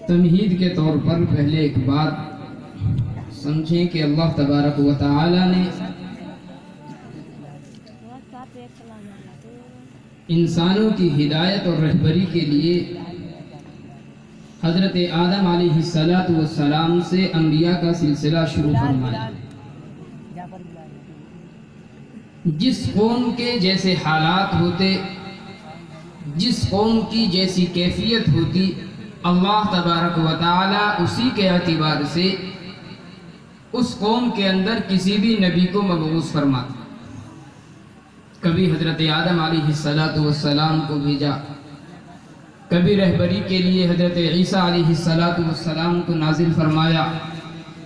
تمہید کے طور پر پہلے ایک بات سمجھیں کہ اللہ تبارک و تعالی نے انسانوں کی ہدایت اور رہبری کے لیے حضرت آدم علیہ السلام سے انبیاء کا سلسلہ شروع فرمایا۔ جس قوم کے جیسے حالات ہوتے، جس قوم کی جیسی کیفیت ہوتی، اللہ تبارک و تعالی اسی کے اعتبار سے اس قوم کے اندر کسی بھی نبی کو مبعوث فرماتا۔ کبھی حضرت آدم علیہ السلام کو بھیجا، کبھی رہبری کے لیے حضرت عیسیٰ علیہ السلام کو نازل فرمایا،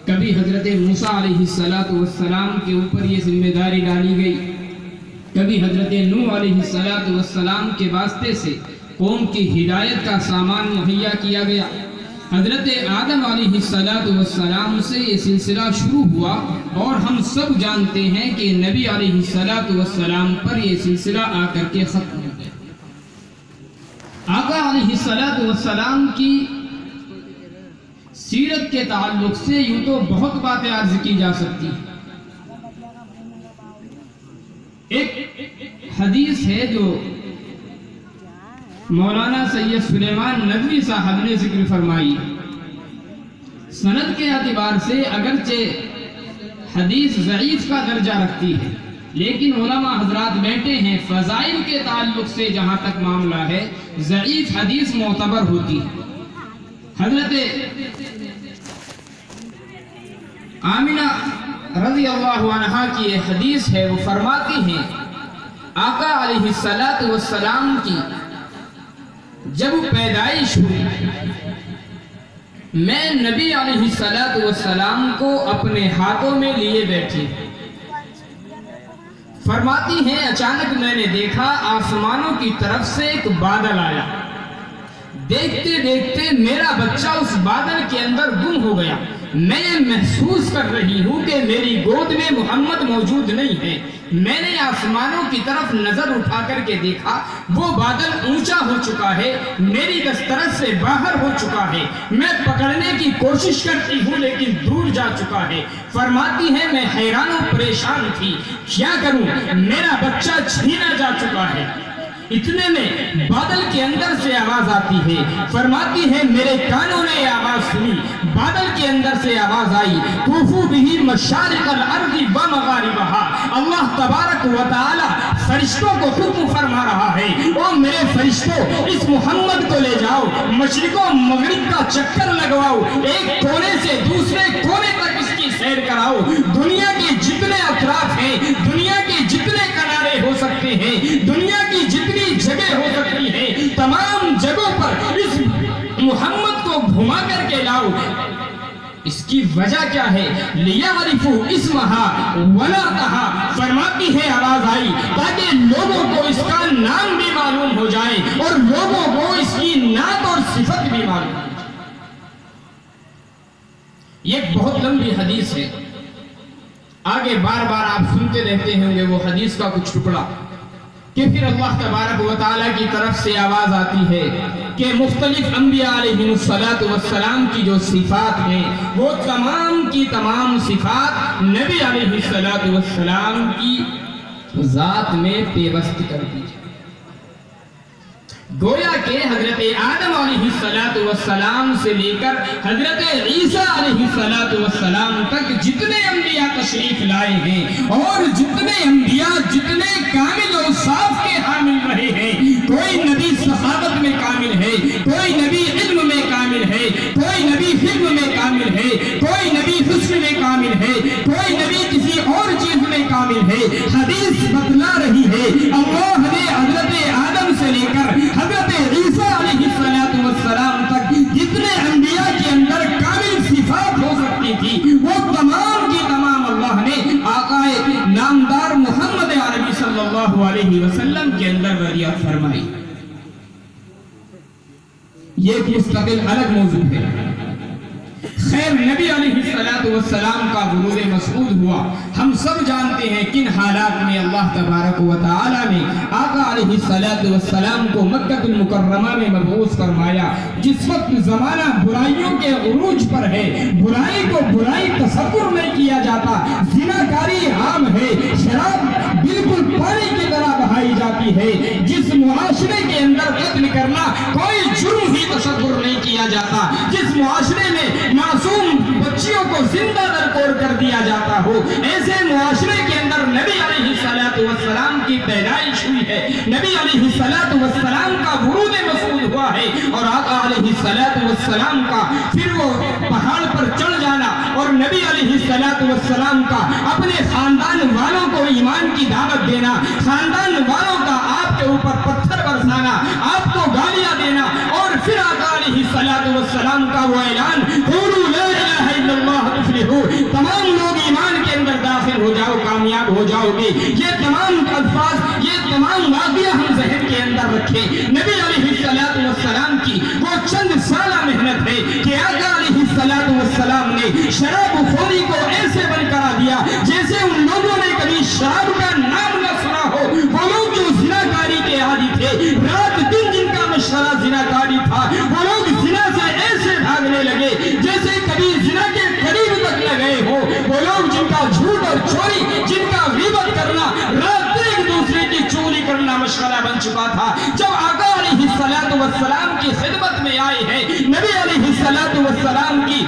کبھی حضرت موسیٰ علیہ السلام کے اوپر یہ ذمہ داری ڈالی گئی، کبھی حضرت نوح علیہ السلام کے واسطے سے قوم کی ہدایت کا سامان مہیا کیا گیا۔ حضرت آدم علیہ السلام سے یہ سلسلہ شروع ہوا اور ہم سب جانتے ہیں کہ نبی علیہ السلام پر یہ سلسلہ آ کر کے ختم ہو گیا۔ آقا علیہ السلام کی سیرت کے تعلق سے یوں تو بہت باتیں عرض کی جا سکتی ہیں۔ ایک حدیث ہے جو مولانا سید سلیمان ندوی صاحب نے ذکر فرمائی، سند کے اعتبار سے اگرچہ حدیث ضعیف کا درجہ رکھتی ہے، لیکن علماء حضرات بیٹھے ہیں فضائل کے تعلق سے جہاں تک معاملہ ہے ضعیف حدیث معتبر ہوتی ہے۔ حضرت آمنہ رضی اللہ عنہا کی یہ حدیث ہے، وہ فرماتی ہیں آقا علیہ السلام کی جب پیدائش ہوئی، میں نبی علیہ السلام کو اپنے ہاتھوں میں لیے بیٹھی، فرماتی ہیں اچانک میں نے دیکھا آسمانوں کی طرف سے ایک بادل آیا، دیکھتے دیکھتے میرا بچہ اس بادل کے اندر گم ہو گیا، میں یہ محسوس کر رہی ہوں کہ میری گود میں محمد موجود نہیں ہے۔ میں نے آسمانوں کی طرف نظر اٹھا کر کے دیکھا، وہ بادل اونچا ہو چکا ہے، میری دسترس سے باہر ہو چکا ہے، میں پکڑنے کی کوشش کرتی ہوں لیکن دور جا چکا ہے۔ فرماتی ہے میں حیران و پریشان تھی، کیا کروں، میرا بچہ چھینا جا چکا ہے۔ اتنے میں بادل کے اندر سے آواز آتی ہے، فرماتی ہے میرے کانوں نے آواز سنی، بادل کے اندر سے آواز آئی، طوفوا بہ مشارق الارض ومغاربہا، اللہ تبارک و تعالی فرشتوں کو حکم فرما رہا ہے، او میرے فرشتوں اس محمد کو لے جاؤ، مشرق و مغرب کا چکر لگواؤ، ایک کونے سے دوسرے کونے تک اس کی سیر کراؤ، دنیا کے جتنے اطراف ہیں، دنیا کے جتنے کنارے ہو سکتے ہیں، دنیا کی جتنی جگہ ہو سکتی ہے، تمام جگہوں پر اس محمد کو گھما کر کے لاؤ۔ اس کی وجہ کیا ہے؟ لِيَعْرِفُوا اسْمَهَا وَلَاتَهَا، فرماتی ہے آواز آئی تاکہ لوگوں کو اس کا نام بھی معلوم ہو جائے اور لوگوں کو اس کی نعت اور صفت بھی معلوم ہو جائے۔ یہ ایک بہت لمبی حدیث ہے، آگے بار بار آپ سنتے رہتے ہوں گے وہ حدیث کا کچھ ٹکڑا، کہ پھر اللہ تبارک و تعالیٰ کی طرف سے آواز آتی ہے کہ مختلف انبیاء علیہ السلام کی جو صفات ہیں وہ تمام کی تمام صفات نبی علیہ السلام کی ذات میں پیوست کر دیجئے۔ گویا کہ حضرت آدم علیہ السلام سے لے کر حضرت عیسیٰ علیہ السلام تک جتنے انبیاء تشریف لائے ہیں اور جتنے انبیاء جتنے کامل اور صاف کے حامل رہے ہیں، کوئی نبی صحابت میں کامل ہے، کوئی نبی علم میں کامل ہے، کوئی نبی حلم میں کامل ہے، کوئی نبی حسن میں کامل ہے، کوئی نبی کسی اور چیز میں کامل ہے۔ حدیث بتلا رہی ہے اللہ نے حضرت آدم سے لے کر حضرت عیسیٰ علیہ السلام تک جتنے انبیاء کے اندر کامل صفات ہو سکتی تھی وہ تمام کی تمام اللہ نے آقا نامدار محمد عربی صلی اللہ علیہ وسلم کے اندر عطیات فرمائی۔ یہ ایک مستقل الگ موضوع ہے۔ خیر نبی علیہ السلام کا ورود مسعود ہوا. ہم سب جانتے ہیں کن حالات میں اللہ تبارک و تعالی نے آقا علیہ السلام کو مکہ المکرمہ میں مبعوث فرمایا. جس وقت زمانہ برائیوں کے عروج پر ہے، برائی کو برائی تصور نہیں کیا جاتا، زناکاری عام ہے، شراب بالکل پانی کی طرح بہائی جاتی ہے، جس معاشرے کے اندر قتل کرنا کوئی جرم ہی تصور نہیں کیا جاتا، جس معاشرے میں معصوم بچیوں کو زندہ درکور کر دیا جاتا ہو، ایسے معاشرے کے اندر نبی علیہ السلام کی پیدائش ہوئی ہے، نبی علیہ السلام کا ورود مسعود ہوا ہے، اور آقا علیہ السلام کا پھر وہ پہاڑ پر چڑھ جانا اور نبی علیہ السلام کا اپنے خاندان والوں کو ایمان کی دعوت دینا، خاندان والوں کا آپ کے اوپر پتھر برسانا، آپ کو گالیاں دینا، اور پھر آقا علیہ السلام کا وہ اعلان قولوا لا الہ الا اللہ تفلحوا، تمام لوگ ایمان کے اندر داخل ہو جاؤ، کامیاب ہو جاؤ گے. یہ تمام الفاظ، یہ تمام واقعہ ہم ذہن کے اندر رکھیں. نبی علیہ السلام کی وہ چند سالہ محنت ہے کہ آقا علیہ السلام نے شراب خوری کو ایسے بن کرا دیا جیسے ان لوگوں نے کبھی شراب کا نام نہ سنا ہو. وہ لوگ جو زناکاری کے عادی تھے، رات دن جن کا مشورہ زناکاری تھا، وہ لوگ زنا سے ایسے بھاگنے لگے جیسے کبھی زنا کے قریب تک نہ گئے ہو. وہ لوگ جن کا جھوٹ اور چوری، جن کا غیبت کرنا، رات دن ایک دوسرے کی چوری کرنا مشغلہ بن چکا تھا. جب آقا علیہ السلام کی خدمت میں آئے ہیں، نبی علیہ السلام کی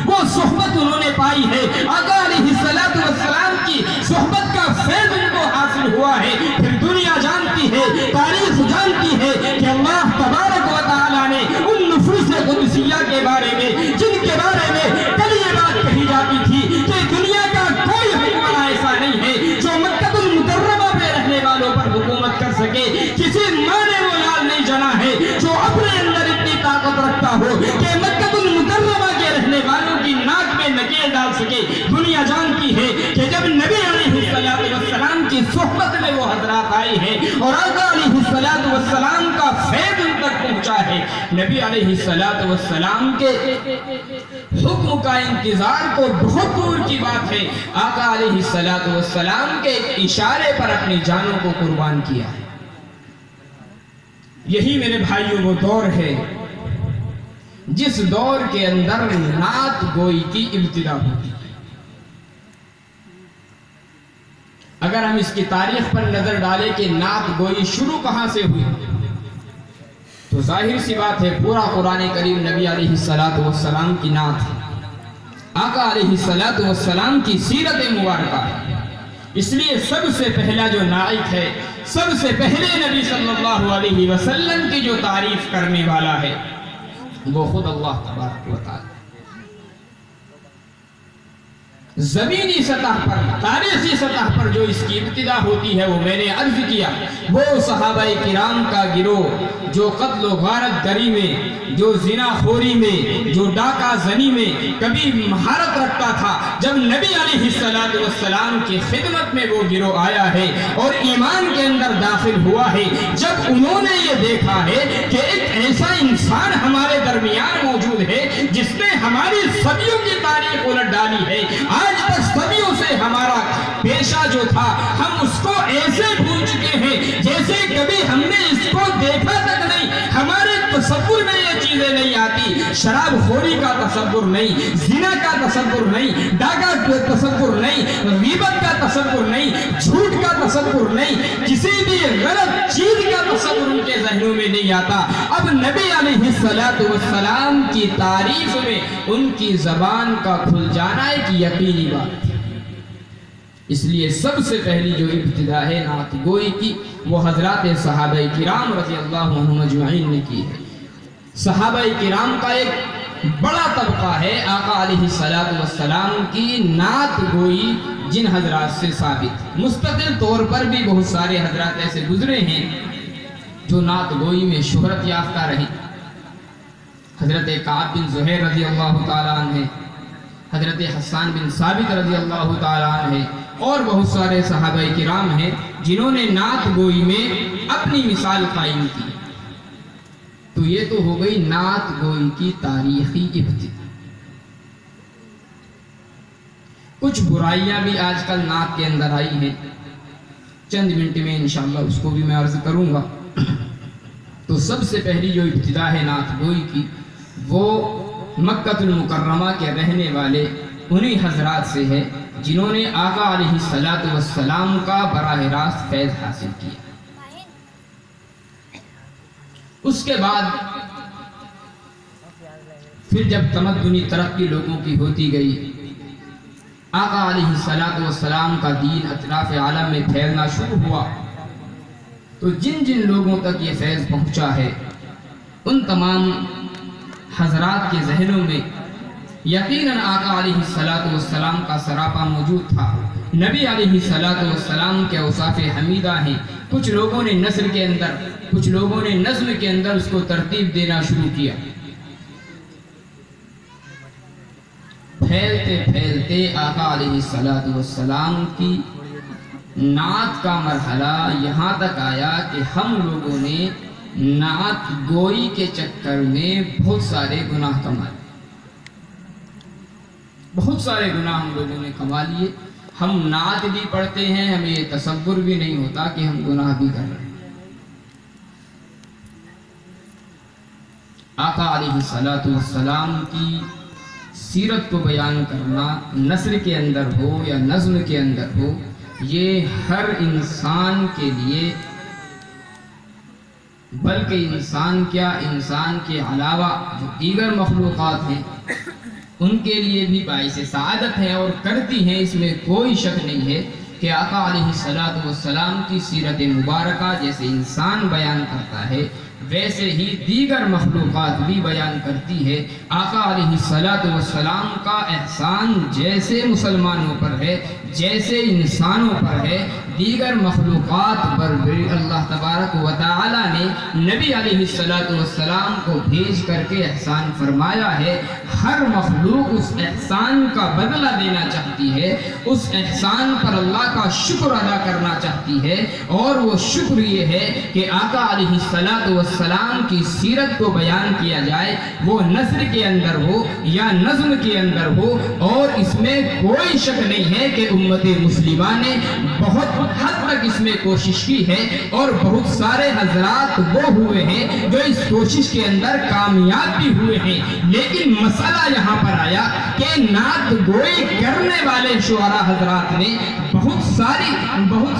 وہ صحبت انہوں نے پائی ہے، آقا علیہ السلام کی صحبت کا فیض ان کو حاصل ہوا ہے. پھر دنیا جانتی ہے، تاریخ جانتی ہے کہ اللہ تبارک و تعالیٰ نے ان نفوس قدسیہ کے بارے میں، جن کے بارے میں کل یہ بات کہی جاتی تھی کہ دنیا کا کوئی حکمراں ایسا نہیں ہے جو مکہ المکرمہ پہ رہنے والوں پر حکومت کر سکے. کسی ماں نے وہ لال نہیں جنا ہے جو اپنے اندر اتنی طاقت رکھتا ہو کہ مکہ المکرمہ کے رہنے والوں کی ناک میں نکیل ڈال سکے. دنیا جانتی ہے کہ جب نبی علیہ السلام کی صحبت میں وہ حضرات آئے ہیں اور آقا علیہ السلام کا فیض ان تک پہنچا ہے، نبی علیہ السلام کے حکم کا انتظار کو بہت دور کی بات ہے، آقا علیہ السلام کے اشارے پر اپنی جانوں کو قربان کیا ہے. یہی میرے بھائیوں وہ دور ہے جس دور کے اندر نعت گوئی کی ابتدا ہوتی ہے. اگر ہم اس کی تاریخ پر نظر ڈالیں کہ نعت گوئی شروع کہاں سے ہوئی، تو ظاہر سی بات ہے پورا قرآن کریم نبی علیہ السلام کی نعت ہے، آقا علیہ السلام کی سیرت مبارکہ ہے. اس لیے سب سے پہلا جو ناعت ہے، سب سے پہلے نبی صلی اللہ علیہ وسلم کی جو تعریف کرنے والا ہے وہ خود اللہ تبارک و تعالی. زمینی سطح پر، تاریخی سطح پر جو اس کی ابتدا ہوتی ہے وہ میں نے عرض کیا، وہ صحابہ کرام کا گروہ جو قتل و غارت گری میں، جو زنا خوری میں، جو ڈاکہ زنی میں کبھی مہارت رکھتا تھا، جب نبی علیہ السلام کی خدمت میں وہ گروہ آیا ہے اور ایمان کے اندر داخل ہوا ہے، جب انہوں نے یہ دیکھا ہے کہ ایک ایسا انسان ہمارے درمیان موجود ہے جس نے ہماری صدیوں کی تاریخ الٹ ڈالی ہے، آج تک صدیوں سے ہمارا پیشہ جو تھا ہم اس کو ایسے بھول چکے ہیں جیسے کبھی ہم نے اس کو دیکھا تک نہیں، ہمارے تصور میں یہ چیزیں نہیں آتی. شراب خوری کا تصور نہیں، زنا کا تصور نہیں، ڈاکہ کا تصور نہیں، غیبت کا تصور نہیں، جھوٹ کا تصور نہیں، کسی بھی غلط چیز کا تصور ان کے ذہنوں میں نہیں آتا. اب نبی علیہ السلام کی تعریف میں ان کی زبان کا کھل جانا ایک یقینی بات ہے. اس لیے سب سے پہلی جو ابتدا ہے نعت گوئی کی وہ حضرات صحابہ کرام رضی اللہ عنہم اجمعین نے کی ہے. صحابہ کرام کا ایک بڑا طبقہ ہے آقا علیہ السلام کی نعت گوئی جن حضرات سے ثابت. مستقل طور پر بھی بہت سارے حضرات ایسے گزرے ہیں جو نعت گوئی میں شہرت یافتہ رہے. حضرت کعب بن زہیر رضی اللہ تعالیٰ عنہ، حضرت حسان بن ثابت رضی اللہ تعالیٰ عنہ اور بہت سارے صحابہ کرام ہیں جنہوں نے نعت گوئی میں اپنی مثال قائم کی. تو یہ تو ہو گئی نعت گوئی کی تاریخی ابتدا. کچھ برائیاں بھی آج کل نعت کے اندر آئی ہیں، چند منٹ میں انشاءاللہ اس کو بھی میں عرض کروں گا۔ تو سب سے پہلی جو ابتدا ہے نعت گوئی کی، وہ مکہ المکرمہ کے رہنے والے انہی حضرات سے ہے جنہوں نے آقا علیہ السلام کا براہ راست فیض حاصل کیا۔ اس کے بعد پھر جب تمدنی ترقی لوگوں کی ہوتی گئی، آقا علیہ السلام کا دین اطراف عالم میں پھیلنا شروع ہوا، تو جن جن لوگوں تک یہ فیض پہنچا ہے ان تمام حضرات کے ذہنوں میں یقیناً آقا علیہ السلام کا سراپا موجود تھا۔ نبی علیہ السلام کے اوصاف حمیدہ ہیں۔ کچھ لوگوں نے نثر کے اندر، کچھ لوگوں نے نظم کے اندر اس کو ترتیب دینا شروع کیا۔ پھیلتے پھیلتے آقا علیہ السلام کی نعت کا مرحلہ یہاں تک آیا کہ ہم لوگوں نے نعت گوئی کے چکر میں بہت سارے گناہ کما لیے، بہت سارے گناہ ہم لوگوں نے کما لیے۔ ہم نعت بھی پڑھتے ہیں، ہمیں یہ تصور بھی نہیں ہوتا کہ ہم گناہ بھی کر رہے ہیں۔ آقا علیہ السلام کی سیرت کو بیان کرنا، نثر کے اندر ہو یا نظم کے اندر ہو، یہ ہر انسان کے لیے، بلکہ انسان کیا، انسان کے علاوہ جو دیگر مخلوقات ہیں ان کے لیے بھی باعث سعادت ہے اور کرتی ہیں، اس میں کوئی شک نہیں ہے کہ آقا علیہ السلام کی سیرت مبارکہ جیسے انسان بیان کرتا ہے ویسے ہی دیگر مخلوقات بھی بیان کرتی ہے۔ آقا علیہ السلام کا احسان جیسے مسلمانوں پر ہے، جیسے انسانوں پر ہے، دیگر مخلوقات پر بھی اللہ تبارک و تعالی نے نبی علیہ السلام کو بھیج کر کے احسان فرمایا ہے۔ ہر مخلوق اس احسان کا بدلہ دینا چاہتی ہے، اس احسان پر اللہ کا شکر ادا کرنا چاہتی ہے، اور وہ شکر یہ ہے کہ آقا علیہ السلام کی سیرت کو بیان کیا جائے، وہ نثر کے اندر ہو یا نظم کے اندر ہو، اور اس میں کوئی شک نہیں ہے کہ امت مسلمہ نے بہت حد تک اس میں کوشش کی ہے، اور بہت سارے حضرات وہ ہوئے ہیں جو اس کوشش کے اندر کامیاب بھی ہوئے ہیں۔ لیکن مسئلہ یہاں پر آیا کہ نعت گوئی کرنے والے شعراء حضرات نے بہت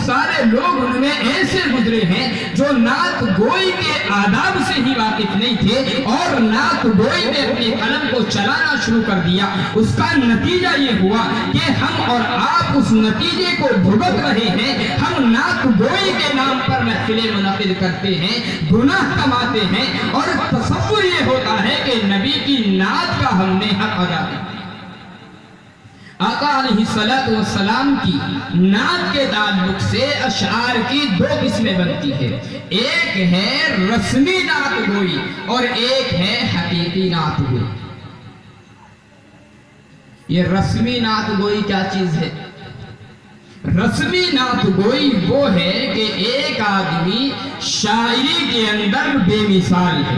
سارے لوگ ان میں ایسے گزرے ہیں جو نعت گوئی کے آداب سے ہی واقف نہیں تھے، اور نعت گوئی میں اپنے قلم کو چلانا شروع کر دیا۔ اس کا نتیجہ یہ ہوا کہ ہم اور آپ اس نتیجے کو بھگت رہے ہیں۔ ہم نعت گوئی کے نام پر محفلیں منعقد کرتے ہیں، گناہ کماتے ہیں، اور تصور یہ ہوتا ہے کہ نبی کی نعت کا ہم نے حق ادا کیا۔ آقا علیہ السلام کی نعت کے تعلق سے اشعار کی دو قسمیں بنتی ہے، ایک ہے رسمی نعت گوئی اور ایک ہے حقیقی نعت گوئی۔ یہ رسمی نعت گوئی کیا چیز ہے؟ رسمی نعت گوئی وہ ہے کہ ایک آدمی شاعری کے اندر بے مثال ہے،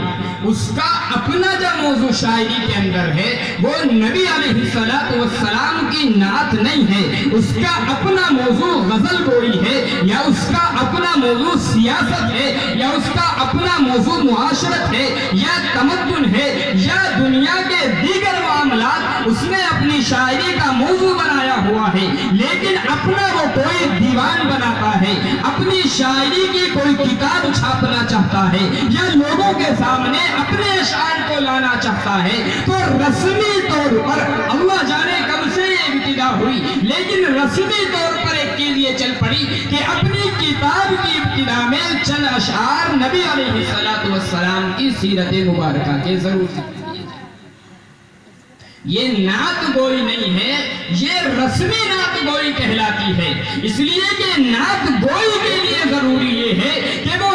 اس کا اپنا جو موضوع شاعری کے اندر ہے وہ نبی علیہ السلام کی نعت نہیں ہے، اس کا اپنا موضوع غزل گوئی ہے، یا اس کا اپنا موضوع سیاست ہے، یا اس کا اپنا موضوع معاشرت ہے، یا تمدن ہے، یا دنیا کے دیگر معاملات اس نے اپنی شاعری کا موضوع بنایا ہوا ہے۔ لیکن اپنا وہ کوئی دیوان بناتا ہے، اپنی شاعری کی کوئی کتاب چھاپنا چاہتا ہے، یا لوگوں کے سامنے اپنے اشعار کو لانا چاہتا ہے، تو رسمی طور پر اللہ جانے کب سے یہ ابتدا ہوئی، لیکن رسمی طور پر ایک چیز یہ چل پڑی کہ اپنی کتاب کی ابتدا میں چند اشعار نبی علیہ السلام کی سیرت مبارکہ کے ضرور ذکر کیے جائیں۔ یہ نعت گوئی نہیں ہے، یہ رسمی نعت گوئی کہلاتی ہے، اس لیے کہ نعت گوئی کے لیے ضروری یہ ہے کہ وہ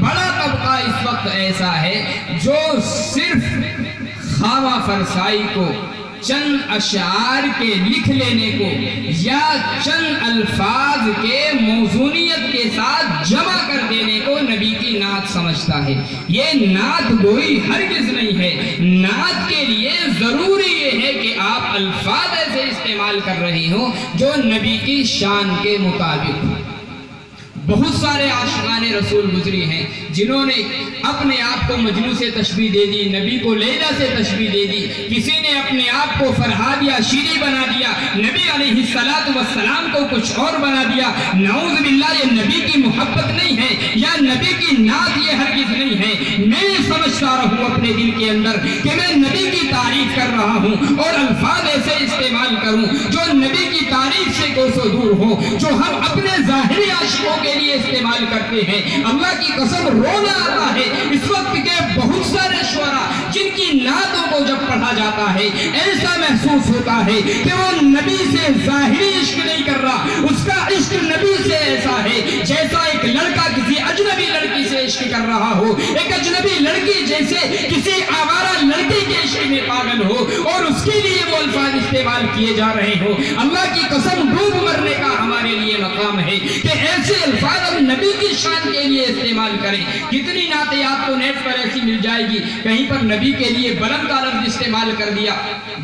بڑا طبقہ اس وقت ایسا ہے جو صرف خواہ فرسائی کو، چند اشعار کے لکھ لینے کو یا چند الفاظ کے موزونیت کے ساتھ جمع کر دینے کو نبی کی نعت سمجھتا ہے۔ یہ نعت گوئی ہرگز نہیں ہے۔ نعت کے لیے ضروری یہ ہے کہ آپ الفاظ ایسے استعمال کر رہے ہوں جو نبی کی شان کے مطابق ہوں۔ بہت سارے عاشقان رسول گزری ہیں جنہوں نے اپنے آپ کو مجنوں سے تشبیہ دے دی، نبی کو لیلا سے تشبیہ دے دی، کسی نے اپنے آپ کو فرہاد یا شیری بنا دیا، نبی علیہ السلام کو کچھ اور بنا دیا۔ نعوذ باللہ، یہ نبی کی محبت نہیں ہے یا نبی کی نعت یہ ہرگز نہیں ہے۔ میں سمجھتا رہوں اپنے دل کے اندر کہ میں نبی کی تعریف کر رہا ہوں اور الفاظ ایسے استعمال کروں جو نبی کی تعریف سے کوسوں دور ہو، جو ہم اپنے ظاہری عاشقوں کے لیے استعمال کرتے ہیں۔ اللہ کی قسم رونا آتا ہے اس وقت کے بہت سارے شعراء جن کی نعتوں کو جب پڑھا جاتا ہے ایسا محسوس ہوتا ہے کہ وہ نبی سے ظاہری عشق نہیں کر رہا، اس کا عشق نبی سے ایسا ہے جیسا ایک لڑکا کسی اجنبی لڑکی سے عشق کر رہا ہو، ایک اجنبی لڑکی جیسے کسی آوارہ لڑکی کے عشق میں پاگل ہو اور اس کے لیے وہ الفاظ استعمال کیے جا رہے ہو۔ اللہ کی قسم ڈوب مرنے کا ہمارے لیے مقام ہے کہ ایسے الفاظ ہم نبی کی شان کے لیے استعمال کریں۔ کتنی نعتیں آپ کو نیٹ پر ایسی مل جائے گی، کہیں پر نبی کے لیے بلند کا لفظ استعمال کر دیا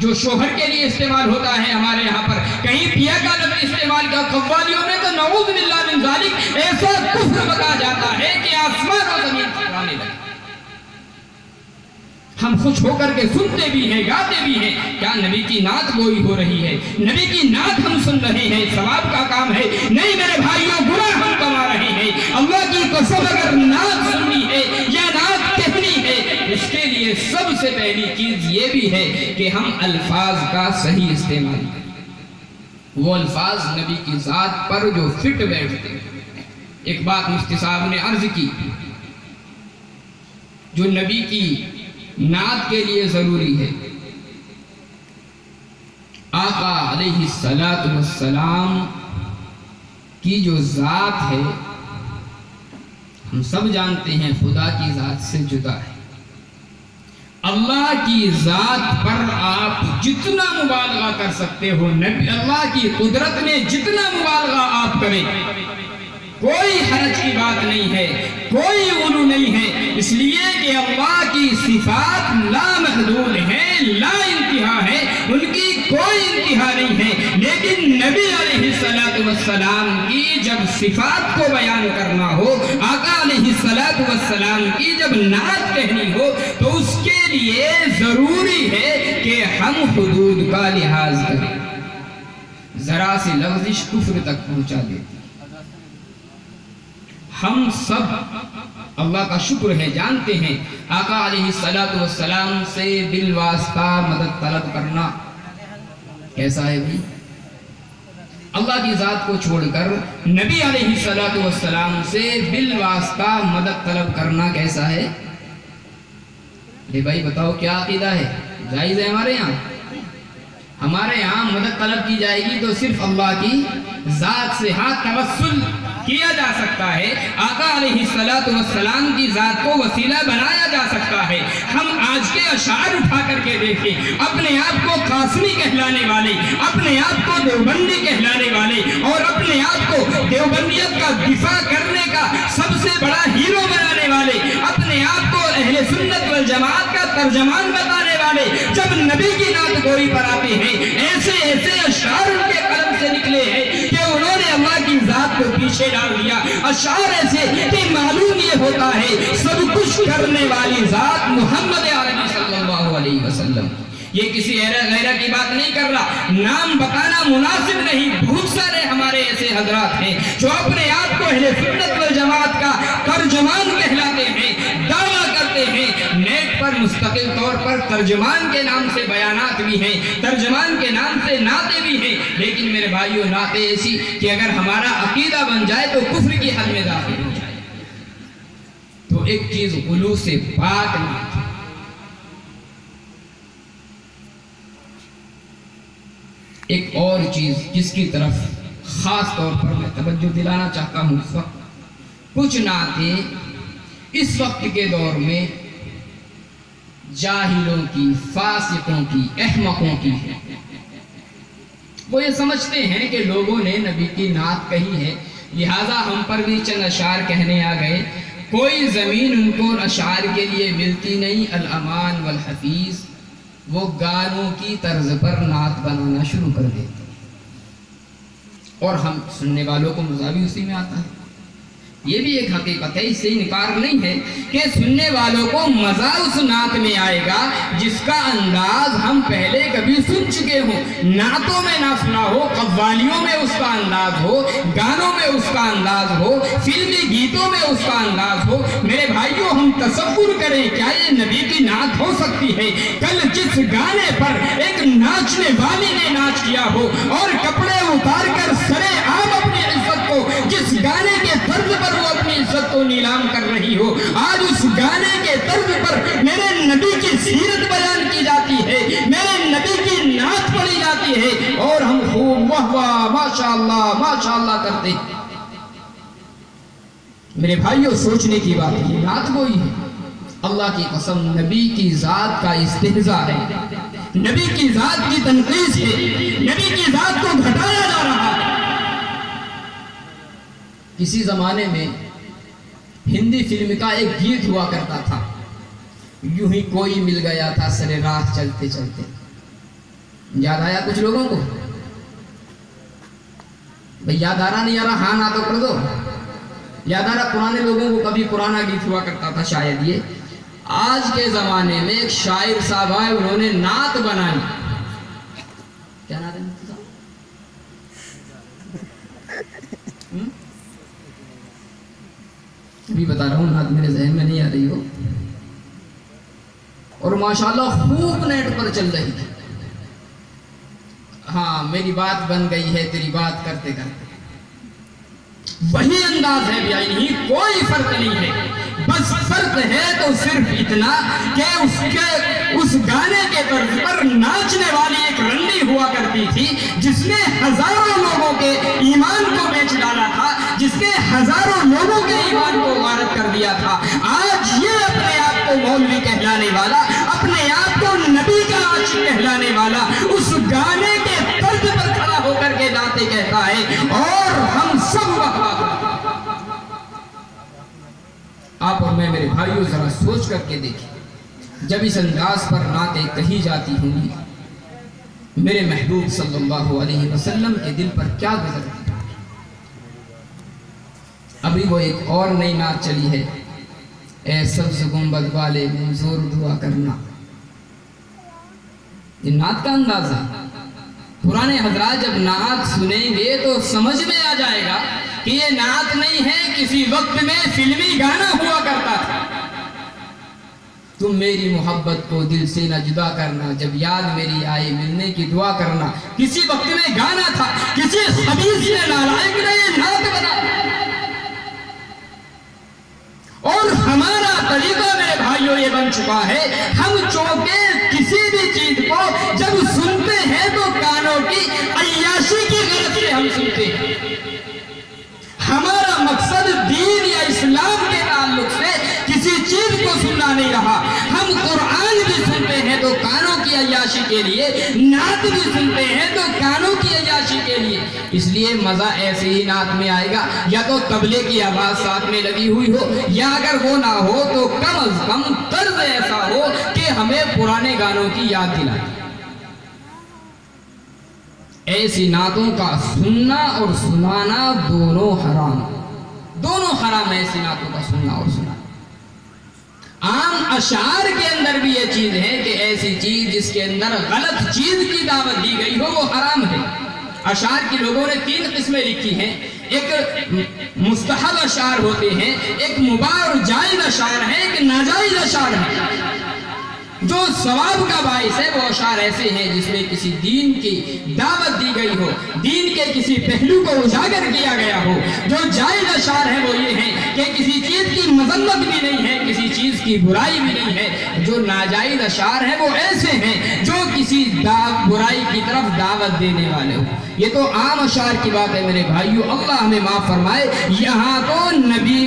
جو شوہر کے لیے استعمال ہوتا ہے ہمارے یہاں پر، کہیں پیا کا لفظ استعمال کیا، قوالیوں میں تو نعوذ باللہ من ذالک ایسا کفر بتا جاتا ہے کہ آسمان و زمین ٹکرانے لگے۔ ہم خوش ہو کر کے سنتے بھی ہیں، گاتے بھی ہیں، کیا نبی کی نعت گوئی ہو رہی ہے، نبی کی نعت ہم سن رہے ہیں، ثواب کا کام ہے؟ نہیں میرے بھائیوں، گناہ ہم کما رہے ہیں۔ اللہ کی قسم اگر نعت سننی ہے یا نعت کہنی ہے، اس کے لیے سب سے پہلی چیز یہ بھی ہے کہ ہم الفاظ کا صحیح استعمال کریں، وہ الفاظ نبی کی ذات پر جو فٹ بیٹھتے ہیں۔ ایک بات مفتی صاحب نے عرض کی جو نبی کی نعت کے لیے ضروری ہے، آقا علیہ السلام کی جو ذات ہے ہم سب جانتے ہیں خدا کی ذات سے جدا ہے۔ اللہ کی ذات پر آپ جتنا مبالغہ کر سکتے ہو، اللہ کی قدرت میں جتنا مبالغہ آپ کریں کوئی حرج کی بات نہیں ہے، کوئی غلو نہیں ہے، اس لیے کہ اللہ کی صفات لا محدود ہیں، لا انتہا ہے، ان کی کوئی انتہا نہیں ہے۔ لیکن نبی علیہ السلام کی جب صفات کو بیان کرنا ہو، آقا علیہ السلام کی جب نعت کہنی ہو، تو اس کے لیے ضروری ہے کہ ہم حدود کا لحاظ کریں۔ ذرا سی لفظش کفر تک پہنچا دیتی۔ ہم سب اللہ کا شکر ہے جانتے ہیں آقا علیہ السلام سے بالواسطہ مدد طلب کرنا کیسا ہے بھی؟ اللہ کی ذات کو چھوڑ کر نبی علیہ السلام سے بالواسطہ مدد طلب کرنا کیسا ہے؟ لے بھائی بتاؤ کیا عقیدہ ہے؟ جائز ہے ہمارے یہاں؟ ہمارے یہاں مدد طلب کی جائے گی تو صرف اللہ کی ذات سے، ہاں توسل کیا جا سکتا ہے، آقا علیہ السلام کی ذات کو وسیلہ بنایا جا سکتا ہے۔ ہم آج کے اشعار اٹھا کر کے دیکھیں، اپنے آپ کو قاسمی کہلانے والے، اپنے آپ کو دیوبندی کہلانے والے اور اپنے آپ کو دیوبندیت کا دفاع کرنے کا سب سے بڑا ہیرو بنانے والے، اپنے آپ کو اہل سنت والجماعت کا ترجمان بتانے والے، جب نبی کی نعت گوئی پر آتے ہیں ایسے ایسے اشعار ان کے قلم سے نکلے ہیں کہ انہوں نے اللہ کی ذات کو پیچھے ڈال دیا۔ اشعار ایسے کہ معلوم یہ ہوتا ہے سب کچھ کرنے والی ذات محمد عربی صلی اللہ علیہ وسلم۔ یہ کسی غیرہ کی بات نہیں کر رہا، نام بتانا مناسب نہیں، بہت سارے ہمارے ایسے حضرات ہیں جو اپنے آپ کو اہل سنت والجماعت کا ترجمان کہلاتے ہیں، دعویٰ کرتے ہیں، نیٹ پر مستقل طور پر ترجمان کے نام سے بیانات بھی ہیں، ترجمان کے نام سے نعتیں بھی ہیں، لیکن میرے بھائیوں نعتیں ایسی کہ اگر ہمارا عقیدہ بن جائے تو کفر کی حد میں داخل ہو جائے۔ تو ایک چیز غلو سے پاک نعت، ایک اور چیز جس کی طرف خاص طور پر میں توجہ دلانا چاہتا ہوں اس وقت، کچھ نعتیں اس وقت کے دور میں جاہلوں کی، فاسقوں کی، احمقوں کی ہے۔ وہ یہ سمجھتے ہیں کہ لوگوں نے نبی کی نعت کہی ہے، لہٰذا ہم پر بھی چند اشعار کہنے آ گئے۔ کوئی زمین ان کو اشعار کے لیے ملتی نہیں۔ الامان والحفیظ، وہ گانوں کی طرز پر نعت بنانا شروع کر دیتے اور ہم سننے والوں کو مزہ بھی اسی میں آتا ہے۔ یہ بھی ایک حقیقت ہے، اس سے انکار نہیں ہے کہ سننے والوں کو مزہ اس نعت میں آئے گا جس کا انداز ہم پہلے کبھی سن چکے ہوں، نعتوں میں نہ سنا ہو، قوالیوں میں اس کا انداز ہو، گانوں میں اس کا انداز ہو، فلمی گیتوں میں اس کا انداز ہو۔ میرے بھائیوں، ہم تصور کریں کیا یہ نبی کی نعت ہو سکتی ہے؟ کل جس گانے پر ایک ناچنے والی نے ناچ کیا ہو اور کپڑے اتار کر سرے عام اپنی عزت کو، جس گانے کے طرز پر وہ اپنی عزت کو نیلام کر رہی ہو، آج اس گانے کے طرز پر میرے نبی کی سیرت بیان کی جاتی ہے، میرے نبی کی نعت پڑھی جاتی ہے اور ہم خوب واہ واہ ماشاءاللہ کرتے ہیں۔ میرے بھائیوں، سوچنے کی بات ہے، یہ نعت کوئی ہے؟ اللہ کی قسم، نبی کی ذات کا استہزاء ہے، نبی کی ذات کی تنقیص ہے، نبی کی ذات کو گھٹایا جا رہا ہے۔ کسی زمانے میں ہندی فلم کا ایک گیت ہوا کرتا تھا، یوں ہی کوئی مل گیا تھا سرے راہ چلتے چلتے۔ یاد آیا کچھ لوگوں کو؟ بھئی یاد آ رہا نہیں آ رہا؟ ہاں نہ تو کر دو۔ یاد آ رہا؟ پرانے لوگوں کو کبھی پرانا گیت ہوا کرتا تھا شاید یہ۔ آج کے زمانے میں ایک شاعر صاحب آئے، انہوں نے نعت بنائی۔ کیا نعت ہے؟ ابھی بتا رہا ہوں، نعت میرے ذہن میں نہیں آ رہی ہو، اور ماشاءاللہ خوب نیٹ پر چل رہی تھی۔ ہاں، میری بات بن گئی ہے تیری بات کرتے کرتے، وہی انداز ہے بھائی، نہیں کوئی فرق نہیں ہے۔ بس فرق ہے تو صرف اتنا کہ اس گانے کے طرز پر ناچنے والی ایک رنڈی ہوا کرتی تھی جس نے ہزاروں لوگوں کے ایمان کو بیچ ڈالا تھا، جس نے ہزاروں لوگوں کے ایمان کو غارت کر دیا تھا۔ آج یہ اپنے آپ کو مولوی کہلانے والا، اپنے آپ کو نبی کا عاشق کہلانے والا، اس گانے کے طرز پر کھڑا ہو کر کے نعتیں کہتا ہے اور ہم سب وفا کرتے ہیں۔ آپ اور میں میرے بھائیوں ذرا سوچ کر کے دیکھیں، جب اس انداز پر نعتیں کہی جاتی ہوں گی، میرے محبوب صلی اللہ علیہ وسلم کے دل پر کیا گزرتی ہے؟ ابھی وہ ایک اور نئی نعت چلی ہے، اے سبز گنبد والے منظور دعا کرنا۔ یہ نعت کا انداز ہے۔ پرانے حضرات جب نعت سنیں گے تو سمجھ میں آ جائے گا کہ یہ نعت نہیں ہے، کسی وقت میں فلمی گانا ہوا کرتا تھا۔ تم میری محبت کو دل سے نہ جدا کرنا، جب یاد میری آئے ملنے کی دعا کرنا۔ کسی وقت میں گانا تھا، کسی خبیث نے نالائق نے یہ نعت بنا، اور ہمارا طریقہ میرے بھائیوں یہ بن چکا ہے، ہم چونکہ کسی بھی چیز کو جب سنتے ہیں تو کانوں کی عیاشی کی غرض سے ہم سنتے ہیں۔ ہمارا مقصد دین یا اسلام کے تعلق سے کسی چیز کو سننا نہیں رہا۔ ہم قرآن بھی سنتے ہیں تو کانوں کی عیاشی کے لیے، نعت بھی سنتے ہیں تو کانوں کی عیاشی کے لیے۔ اس لیے مزہ ایسے ہی نعت میں آئے گا، یا تو طبلے کی آواز ساتھ میں لگی ہوئی ہو، یا اگر وہ نہ ہو تو کم از کم طرز ایسا ہو کہ ہمیں پرانے گانوں کی یاد دلائے۔ ایسی نعتوں کا سننا اور سنانا دونوں حرام، دونوں حرام ہے، ایسی نعتوں کا سننا اور سنانا۔ عام اشعار کے اندر بھی یہ چیز ہے کہ ایسی چیز جس کے اندر غلط چیز کی دعوت دی گئی ہو وہ حرام ہے۔ اشعار کی لوگوں نے 3 قسمیں لکھی ہیں، ایک مستحب اشعار ہوتے ہیں، ایک مباح اور جائز اشعار ہے، ایک ناجائز اشعار ہے۔ جو ثواب کا باعث ہے وہ اشعار ایسے ہیں جس میں کسی دین کی دعوت دی گئی ہو، دین کے کسی پہلو کو اجاگر کیا گیا ہو۔ جو جائز اشعار ہیں وہ یہ ہیں کہ کسی چیز کی مذمت بھی نہیں ہے، کسی چیز کی برائی بھی نہیں ہے۔ جو ناجائز اشعار ہیں وہ ایسے ہیں جو کسی برائی کی طرف دعوت دینے والے ہو۔ یہ تو عام اشعار کی بات ہے میرے بھائیو، اللہ ہمیں معاف فرمائے۔ یہاں تو نبی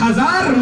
1000